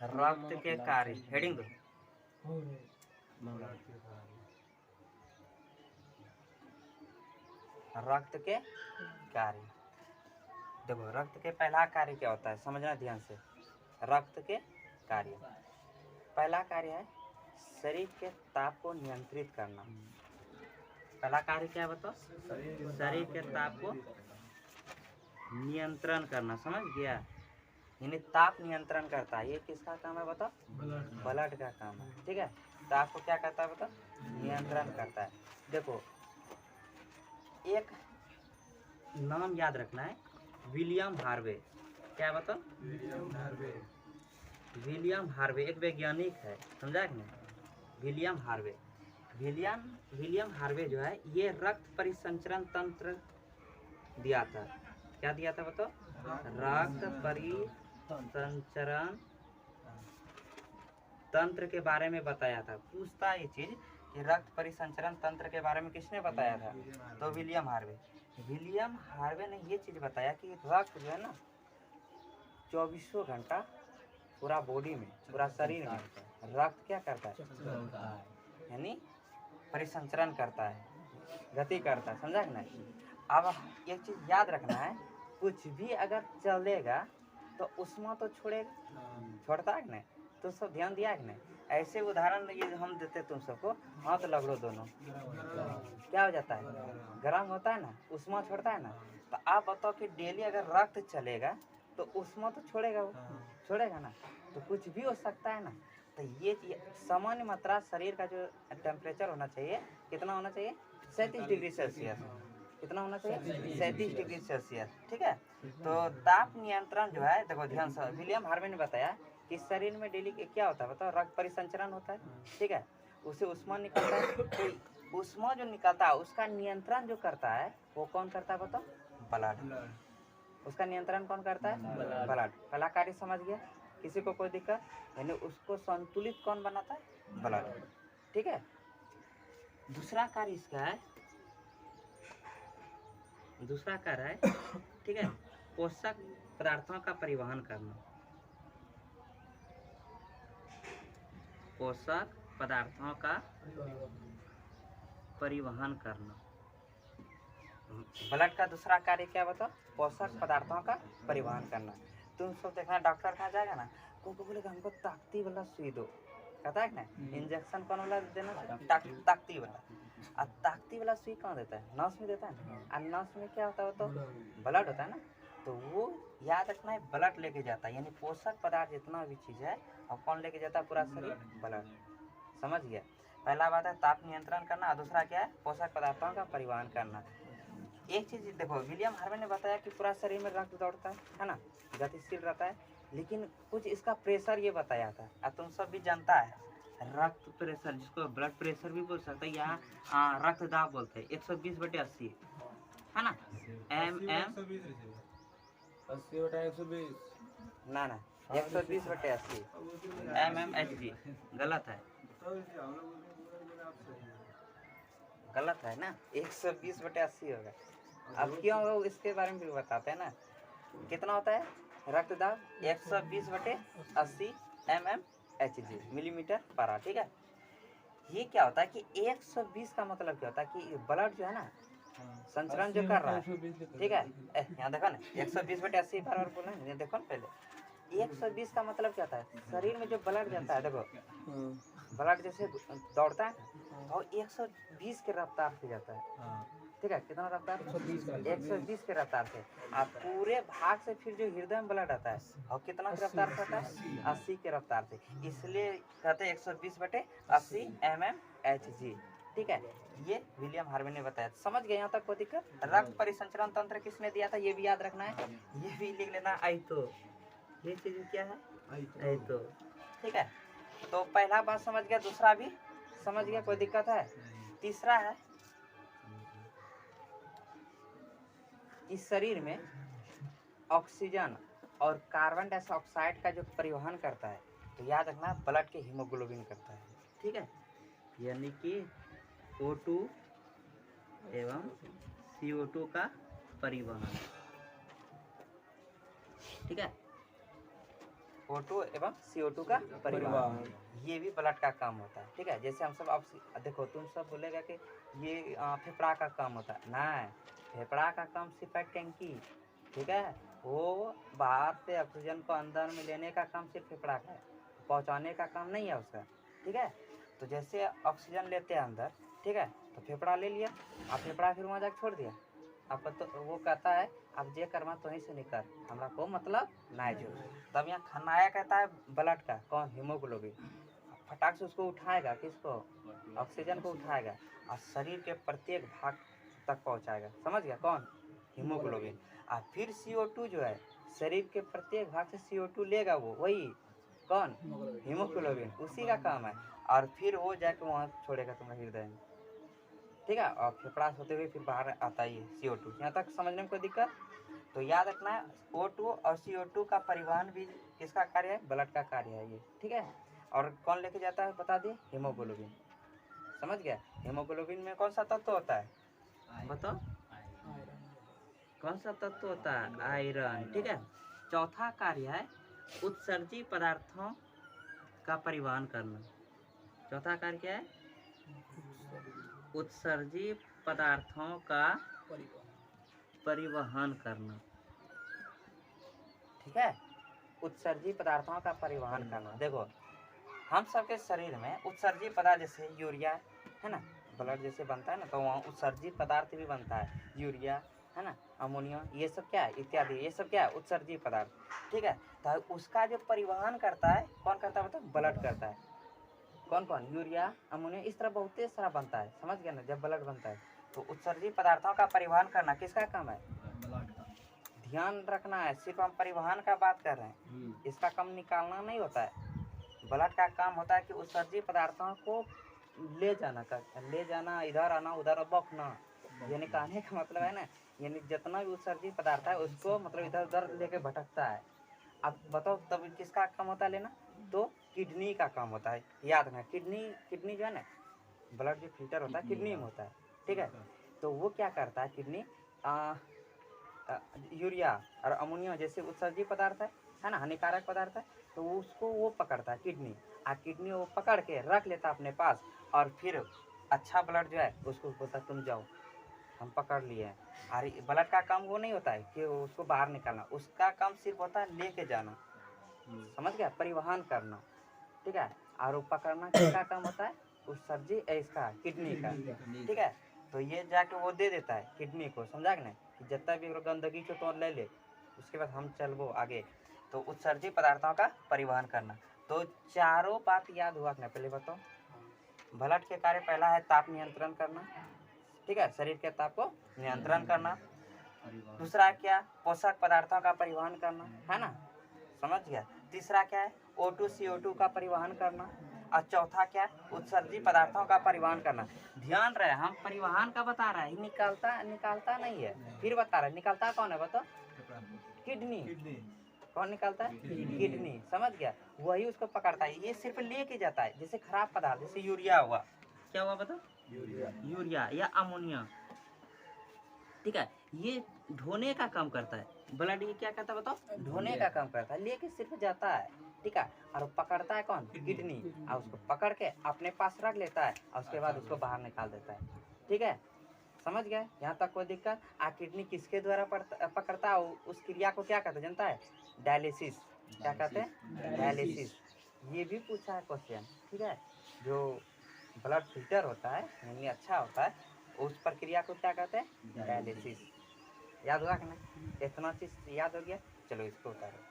रक्त के कार्य, हेडिंग दो। रक्त के कार्य। देखो रक्त के पहला कार्य क्या होता है, समझना ध्यान से। रक्त के कार्य, पहला कार्य है शरीर के ताप को नियंत्रित करना। पहला कार्य क्या है बताओ? शरीर के ताप को नियंत्रण करना, समझ गया? यानी ताप नियंत्रण करता है। ये किसका काम है बताओ? ब्लड का काम है, ठीक है। ताप को क्या करता है बताओ? नियंत्रण करता है। देखो एक नाम याद रखना है, विलियम हार्वे। क्या बताओ? विलियम हार्वे एक वैज्ञानिक है, समझा कि नहीं? विलियम हार्वे, विलियम हार्वे जो है ये रक्त परिसंचरण तंत्र दिया था। क्या दिया था बताओ? रक्त परिसंचरण तंत्र के बारे में बताया था। पूछता ये चीज कि रक्त परिसंचरण तंत्र के बारे में किसने बताया था? तो विलियम हार्वे। विलियम हार्वे ने ये चीज बताया कि रक्त जो है ना 24 घंटा पूरा बॉडी में, पूरा शरीर में रक्त क्या करता है? यानी परिसंचरण करता है, गति करता है, समझा कि नहीं? अब एक चीज याद रखना है, कुछ भी अगर चलेगा तो उसमें तो छोड़ता है कि नहीं? तो सब ध्यान दिया है कि नहीं? ऐसे उदाहरण ये हम देते तुम सबको, हाथ लगड़ो दोनों, क्या हो जाता है? गर्म होता है ना, उष्मा छोड़ता है ना। तो आप बताओ कि डेली अगर रक्त चलेगा तो उष्मा तो छोड़ेगा, वो छोड़ेगा ना, तो कुछ भी हो सकता है ना। तो ये सामान्य मात्रा शरीर का जो टेम्परेचर होना चाहिए, कितना होना चाहिए? 37 डिग्री सेल्सियस। कितना होना चाहिए? 37 डिग्री सेल्सियस, ठीक है। तो ताप नियंत्रण जो है, देखो ध्यान से, विलियम हार्वे ने बताया कि शरीर में डेली क्या होता है बताओ? रक्त परिसंचरण होता है, ठीक है। उसे उष्मा निकलता है, तो उष्मा जो निकलता है उसका नियंत्रण जो करता है वो कौन करता है बताओ? ब्लड। उसका नियंत्रण कौन करता है? ब्लड। पहला कार्य समझ गया? किसी को कोई दिक्कत? यानी उसको संतुलित कौन बनाता है? ब्लड, ठीक है। दूसरा कार्य इसका है, दूसरा कार्य है, ठीक है, पोषक पदार्थों का परिवहन करना। पोषक पदार्थों का परिवहन करना। ब्लड का दूसरा कार्य क्या बताओ? पोषक पदार्थों का परिवहन करना। तुम सब देखना, डॉक्टर कहाँ जाएगा ना, को बोलेगा हमको ताकती वाला सुई दो, कहता है ना, इंजेक्शन कौन वाला देना? ताकती वाला। और ताकती वाला सुई कहाँ देता है? नस में देता है ना। और नस में क्या होता है तो ब्लड होता है ना। तो वो याद रखना है, ब्लड लेके जाता है। यानी पोषक पदार्थ जितना भी चीज है और कौन लेके जाता है? पूरा शरीर, ब्लड। समझ गया? पहला बात है ताप नियंत्रण करना, और दूसरा क्या है? पोषक पदार्थों का परिवहन करना। एक चीज देखो, विलियम हार्वे ने बताया कि पूरा शरीर में रक्त दौड़ता है ना, गतिशील रहता है, लेकिन कुछ इसका प्रेशर ये बताया था। और तुम सब भी जानता है रक्त प्रेशर, जिसको ब्लड प्रेशर भी बोल सकते हैं, यहाँ रक्त दाब बोलते हैं, 120/80 है ना। एम 80/120 ना 120/80 mmHg। गलत है, गलत है ना, 120/80 होगा। अब क्यों वो इसके बारे में भी बताते हैं ना। कितना होता है रक्तदाब? 120/80 mmHg, मिलीमीटर पर आवर, ठीक है। ये क्या होता है कि 120 का मतलब क्या होता है कि ब्लड जो है ना संचरण जो कर रहा है, ठीक है। यहाँ देखो ना, 120/80 पर आवर बोला है, देखो ना पहले। 120 का मतलब क्या होता है? शरीर में जो ब्लड जाता है, देखो ब्लड जैसे दौड़ता है और 120 के रफ्तार से जाता है, ठीक है। कितना रफ्तार? 120 के रफ्तार से। अब पूरे भाग से फिर जो हृदय में ब्लड आता है और कितना के रफ्तार से आता है? 80 के रफ्तार से। इसलिए कहते हैं 120/80 mmHg, ठीक है। ये विलियम हार्वे ने बताया। समझ गए यहाँ तक कोई दिक्कत? रक्त परिसंचरण तंत्र किसने दिया था ये भी याद रखना है, ये भी लिख लेना। आइतो, ये चीज क्या है? आइतो, ठीक है। तो पहला बात समझ गया, दूसरा भी समझ गया, कोई दिक्कत है? तीसरा है, इस शरीर में ऑक्सीजन और कार्बन डाइऑक्साइड का जो परिवहन करता है, तो याद रखना ब्लड के हीमोग्लोबिन करता है, ठीक है। यानी कि O2 एवं CO2 का परिवहन, ठीक है। O2 एवं CO2 का परिवहन, ये भी ब्लड का काम होता है। ठीक है, जैसे हम सब अब देखो तुम सब बोलेगा कि ये फेफड़ा का काम होता है, नहीं, फेफड़ा का काम सिर्फ है टैंकी। ठीक है, वो बाहर से ऑक्सीजन को अंदर में लेने का काम सिर्फ फेफड़ा का है, पहुंचाने का काम नहीं है उसका। ठीक है, तो जैसे ऑक्सीजन लेते हैं अंदर, ठीक है, तो फेफड़ा ले लिया, अब फेफड़ा फिर वहाँ जाकर छोड़ दिया। अब तो वो कहता है अब जे कर्मा तो ही से निकल, हमरा को मतलब ना जो। तब यहाँ खनाया कहता है ब्लड का, कौन, हीमोग्लोबिन। फटाक से उसको उठाएगा, किसको, ऑक्सीजन को उठाएगा और शरीर के प्रत्येक भाग तक पहुँचाएगा, समझ गया, कौन, हीमोग्लोबिन। और फिर CO2 जो है शरीर के प्रत्येक भाग से CO2 लेगा, वो वही कौन, हीमोग्लोबिन, उसी का काम है। और फिर वो जाके वहाँ छोड़ेगा तुम्हारे हृदय में। ठीक है, और फेफड़ा से होते हुए फिर बाहर आता ही है CO2। यहाँ तक समझने में कोई दिक्कत? तो याद रखना है O2 और CO2 का परिवहन भी किसका कार्य है, ब्लड का कार्य है ये। ठीक है, और कौन लेके जाता है बता दिए, हीमोग्लोबिन। समझ गया, हीमोग्लोबिन में कौन सा तत्व होता है, बताओ, कौन सा तत्व होता है, आयरन। ठीक है, चौथा कार्य है उत्सर्जी पदार्थों का परिवहन करना। चौथा कार्य क्या है, उत्सर्जी पदार्थों का परिवहन करना। ठीक है, उत्सर्जी पदार्थों का परिवहन करना। देखो हम सबके शरीर में उत्सर्जी पदार्थ जैसे यूरिया है ना, ब्लड जैसे बनता है ना, तो वहाँ उत्सर्जी पदार्थ भी बनता है, यूरिया है ना, अमोनिया, ये सब क्या है, इत्यादि, ये सब क्या है, उत्सर्जी पदार्थ। ठीक है, तो उसका जो परिवहन करता है कौन करता है, मतलब ब्लड करता है। कौन कौन, यूरिया, अमोनिया, इस तरह बहुत सारा बनता है, समझ गया ना, जब ब्लड बनता है तो उत्सर्जी पदार्थों का परिवहन करना किसका काम है, ध्यान रखना है, सिर्फ हम परिवहन का बात कर रहे हैं, इसका काम निकालना नहीं होता है। ब्लड का काम होता है कि उत्सर्जी पदार्थों को ले जाना, इधर आना उधर बौखना, यानी कहने का मतलब है ना, यानी जितना भी उत्सर्जी पदार्थ है उसको मतलब इधर उधर लेके भटकता है। अब बताओ तब किसका काम होता है लेना, तो किडनी का काम होता है। याद रखना, किडनी जो है ना, ब्लड जो फिल्टर होता है किडनी में होता है। ठीक है, तो वो क्या करता है, किडनी यूरिया और अमोनिया जैसे उत्सर्जी पदार्थ है ना, हानिकारक पदार्थ है, तो उसको वो पकड़ता है किडनी, और किडनी वो पकड़ के रख लेता है अपने पास, और फिर अच्छा ब्लड जो है उसको बोलता तुम जाओ हम पकड़ लिए हैं। और ब्लड का काम वो नहीं होता है कि उसको बाहर निकालना, उसका काम सिर्फ होता है लेके जाना, समझ गया, परिवहन करना। ठीक है, और वो पकड़ना किसका काम होता है, उत्सर्जी इसका किडनी का। ठीक है, तो ये जाके वो दे देता है किडनी को, समझा कि नहीं, कि जितना भी गंदगी को तो ले ले, उसके बाद हम चलबो आगे। तो उत्सर्जी पदार्थों का परिवहन करना, तो चारों बात याद हुआ कि पहले बताओ। ब्लड के कार्य पहला है ताप नियंत्रण करना, ठीक है, शरीर के ताप को नियंत्रण करना। दूसरा क्या, पोषक पदार्थों का परिवहन करना, है ना, समझ गया। तीसरा क्या है, O2 CO2 का परिवहन करना। और चौथा क्या है, उत्सर्जी पदार्थों का परिवहन करना। ध्यान रहे हम परिवहन का बता रहे हैं, निकालता नहीं है, फिर बता रहे निकालता कौन है बताओ, किडनी। कौन निकालता है, किडनी, समझ गया, वही उसको पकड़ता है, ये सिर्फ लेके जाता है। जैसे खराब पदार्थ जैसे यूरिया हुआ, क्या हुआ बताओ, यूरिया या अमोनिया। ठीक है, ये ढोने का काम करता है, ब्लड ये क्या करता है बताओ, ढोने का काम करता है, लेके सिर्फ जाता है। ठीक है, और पकड़ता है कौन, किडनी, और उसको पकड़ के अपने पास रख लेता है, और उसके बाद उसको बाहर निकाल देता है। ठीक है, समझ गए, यहाँ तक कोई दिक्कत। किडनी किसके द्वारा पकड़ता है, उस क्रिया को क्या कहते हैं जानता है, डायलिसिस। क्या कहते हैं, डायलिसिस। ये भी पूछा है क्वेश्चन। ठीक है, जो ब्लड फिल्टर होता है यानी अच्छा होता है, उस प्रक्रिया को क्या कहते हैं, डायलिसिस। याद हुआ कि नहीं, इतना चीज याद हो गया, चलो इसको उतारो।